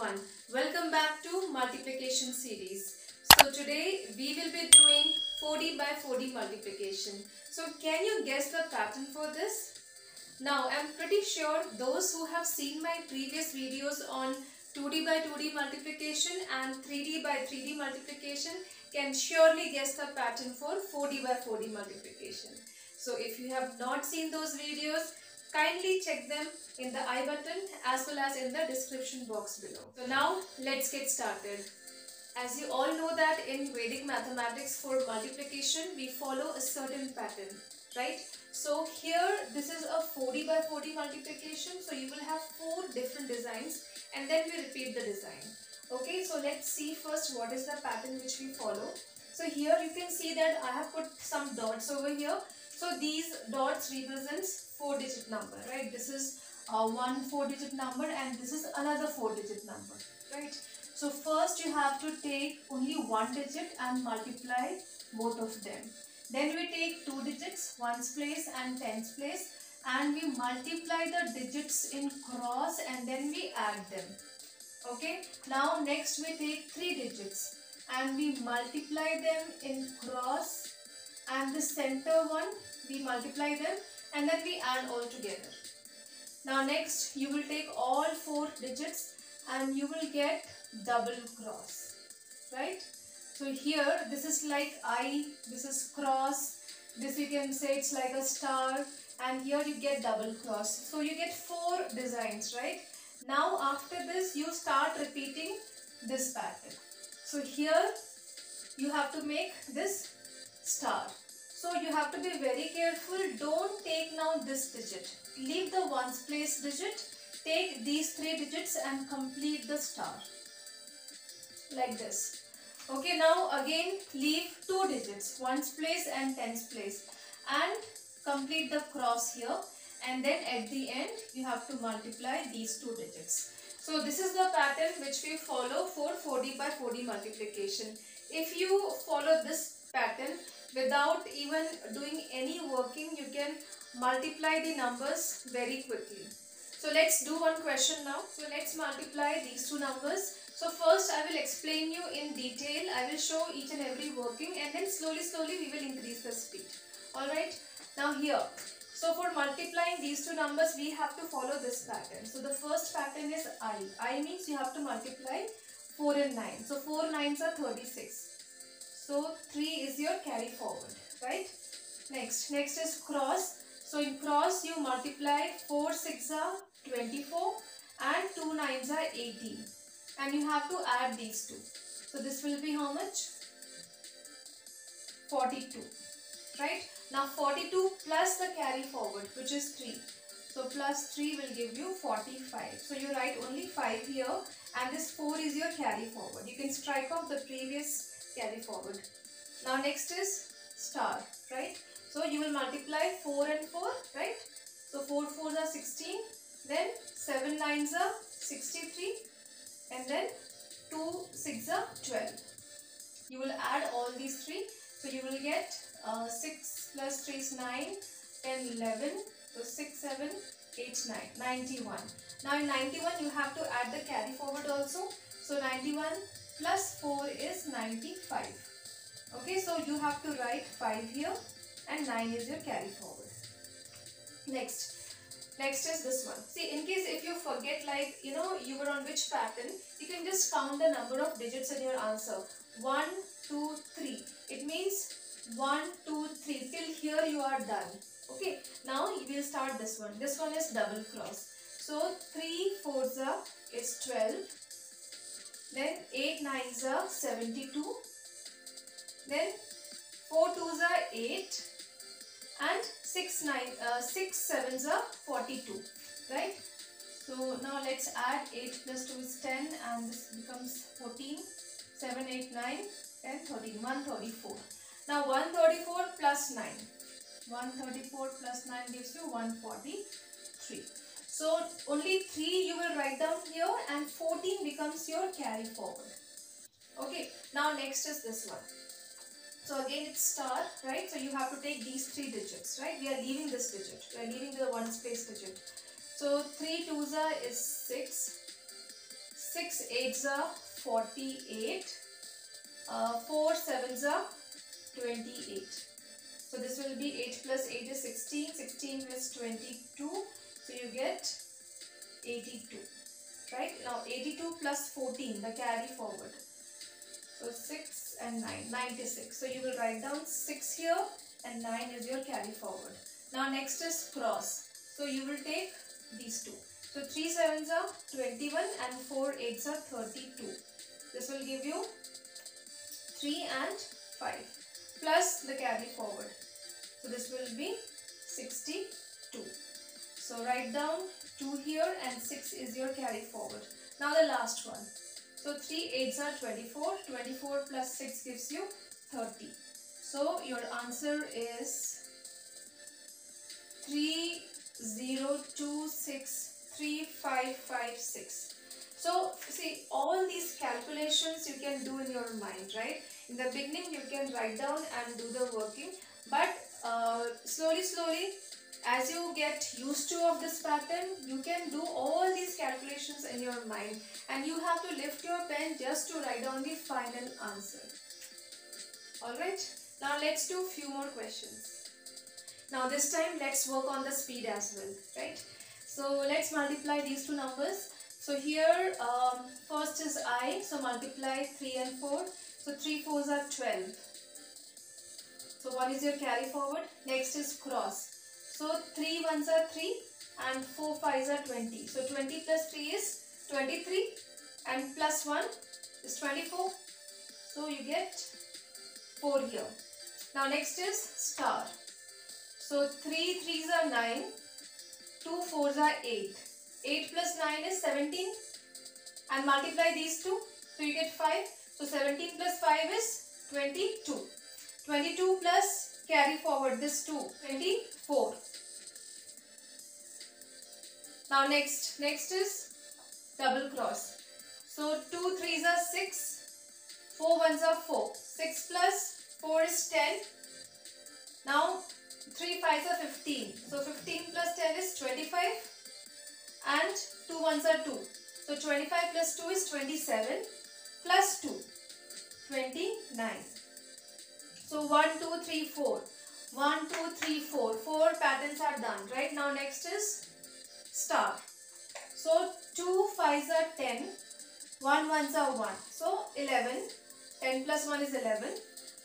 everyone, welcome back to multiplication series. So today we will be doing 4D by 4D multiplication. So can you guess the pattern for this? Now I'm pretty sure those who have seen my previous videos on 2D by 2D multiplication and 3D by 3D multiplication can surely guess the pattern for 4D by 4D multiplication. So if you have not seen those videos, kindly check them in the I button as well as in the description box below. So now let's get started. As you all know that in Vedic mathematics for multiplication we follow a certain pattern, right? So here this is a 4D by 4D multiplication. So you will have 4 different designs and then we repeat the design. Okay, so let's see first what is the pattern which we follow. So here you can see that I have put some dots over here. So these dots represents 4-digit number, right? This is one 4-digit number and this is another 4-digit number, right? So first you have to take only one digit and multiply both of them. Then we take 2 digits, ones place and tens place, and we multiply the digits in cross and then we add them. Okay, now next we take 3 digits and we multiply them in cross, and the center one we multiply them and then we add all together. Now next you will take all 4 digits and you will get double cross, right? So here this is like I, this is cross, this you can say it's like a star, and here you get double cross. So you get 4 designs, right? Now after this you start repeating this pattern. So here you have to make this star. So you have to be very careful. Don't take now this digit. Leave the ones place digit. Take these 3 digits and complete the star. Like this. Okay, now again leave 2 digits. Ones place and tens place. And complete the cross here. And then at the end you have to multiply these 2 digits. So this is the pattern which we follow for 4D by 4D multiplication. If you follow this pattern without even doing any working, you can multiply the numbers very quickly. So let's do one question now. So let's multiply these 2 numbers. So first I will explain you in detail. I will show each and every working, and then slowly we will increase the speed. Alright. Now here. So for multiplying these 2 numbers we have to follow this pattern. So the first pattern is I. I means you have to multiply 4 and 9. So 4 9s are 36. So 3 is your carry forward, right? Next is cross. So in cross you multiply 4 6s are 24 and 2 9s are 18. And you have to add these 2. So this will be how much? 42, right? Now 42 plus the carry forward, which is 3. So plus 3 will give you 45. So you write only 5 here, and this 4 is your carry forward. You can strike off the previous carry forward. Now next is star, right? So you will multiply 4 and 4, right? So 4 4s are 16, then 7 9s are 63, and then 2 6s are 12. You will add all these 3. So you will get 6 plus 3 is 9, 10, 11, so 6, 7, 8, 9, 91. Now in 91 you have to add the carry forward also. So 91 plus 4 is 95. Okay, so you have to write 5 here and 9 is your carry forward. Next is this one. See, in case if you forget, like you were on which pattern, you can just count the number of digits in your answer. 1 2 3. It means 1 2 3 till here you are done. Okay, now we will start this one. This one is double cross. So 3 4s is 12, then 8 9s are 72, then 4 2s are 8, and 6 7s are 42, right? So now let's add 8 plus 2 is 10, and this becomes 14, 7 8 9, 10 13, 134. Now 134 plus 9. 134 plus 9 gives you 143. So only 3 you will write down here, and 14 becomes your carry forward. Okay, now next is this one. So again it's star, right? So you have to take these 3 digits, right? We are leaving this digit. We are leaving the 1 space digit. So 3 2s is 6. 6 8s are 48. 4 7s are 28. So this will be 8 plus 8 is 16. 16 plus 22. So you get 82. Right? Now 82 plus 14, the carry forward. So 6 and 9, 96. So you will write down 6 here and 9 is your carry forward. Now next is cross. So you will take these two. So 3 7s are 21 and 4 8s are 32. This will give you 3 and 5 plus the carry forward. So this will be 62. So write down 2 here and 6 is your carry forward. Now the last one. So 3 8s are 24. 24 plus 6 gives you 30. So your answer is 30263556. So see, all these calculations you can do in your mind, right? In the beginning you can write down and do the working, but slowly as you get used to of this pattern, you can do all these calculations in your mind, and you have to lift your pen just to write down the final answer. Alright, now let's do few more questions. Now this time let's work on the speed as well, right? So let's multiply these two numbers. So here first is I, so multiply 3 and 4. So 3 4s are 12. So 1 is your carry forward. Next is cross. So 3 1s are 3 and 4 5s are 20. So 20 plus 3 is 23 and plus 1 is 24. So you get 4 here. Now next is star. So 3 3s are 9, 2 4s are 8. 8 plus 9 is 17 and multiply these two. So you get 5. So 17 plus 5 is 22. 22 plus carry forward this 2, 24. Now next is double cross. So 2 3s are 6, 4 1s are 4. 6 plus 4 is 10. Now 3 5s are 15. So 15 plus 10 is 25 and 2 1s are 2. So 25 plus 2 is 27 plus 2, 29. So 1 2 3 4. 1 2 3 4. 4 patterns are done. Right now next is star. So 2 5s are 10. 1 1s are 1. So 11. 10 plus 1 is 11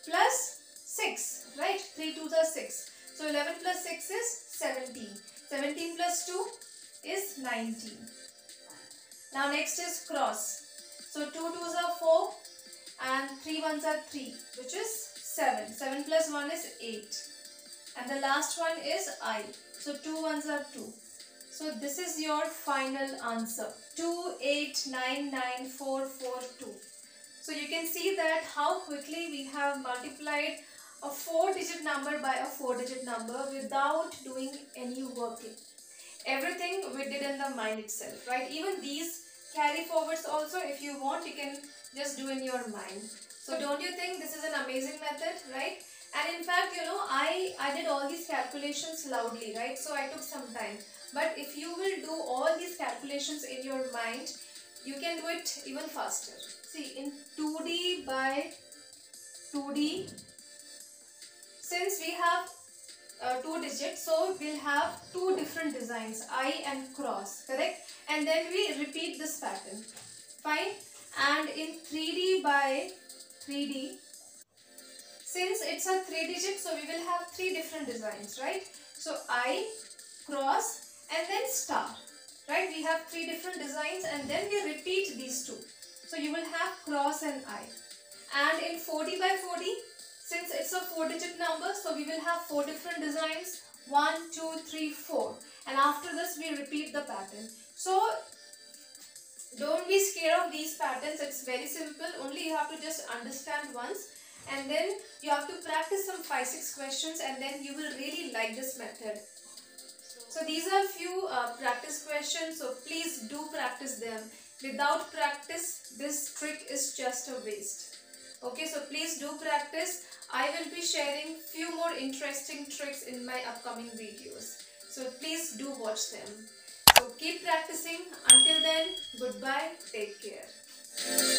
plus 6. Right? 3 2s are 6. So 11 plus 6 is 17. 17 plus 2 is 19. Now next is cross. So 2 2s are 4 and 3 1s are 3, which is 7. 7 plus 1 is 8. And the last one is I. So 2 1s are 2. So this is your final answer. 2899442. So you can see that how quickly we have multiplied a 4-digit number by a 4-digit number without doing any working. Everything we did in the mind itself, right? Even these carry forwards also, if you want, you can just do in your mind. So don't you think this is an amazing method, right? And in fact, you know, I did all these calculations loudly, right? So I took some time. But if you will do all these calculations in your mind, you can do it even faster. See, in 2D by 2D, since we have 2 digits, so we'll have 2 different designs, I and cross, correct? And then we repeat this pattern. Fine. And in 3D by 3D, since it's a 3 digit, so we will have 3 different designs, right? So I, cross, and then star, right? We have 3 different designs and then we repeat these 2. So you will have cross and I. And in 4D by 4D, since it's a 4-digit number, so we will have 4 different designs, 1, 2, 3, 4. And after this, we repeat the pattern. So don't be scared of these patterns. It's very simple. Only you have to just understand once. And then you have to practice some 5-6 questions, and then you will really like this method. So these are few practice questions. So please do practice them. Without practice, this trick is just a waste. Okay, so please do practice. I will be sharing few more interesting tricks in my upcoming videos. So please do watch them. So keep practicing. Until then, goodbye. Take care.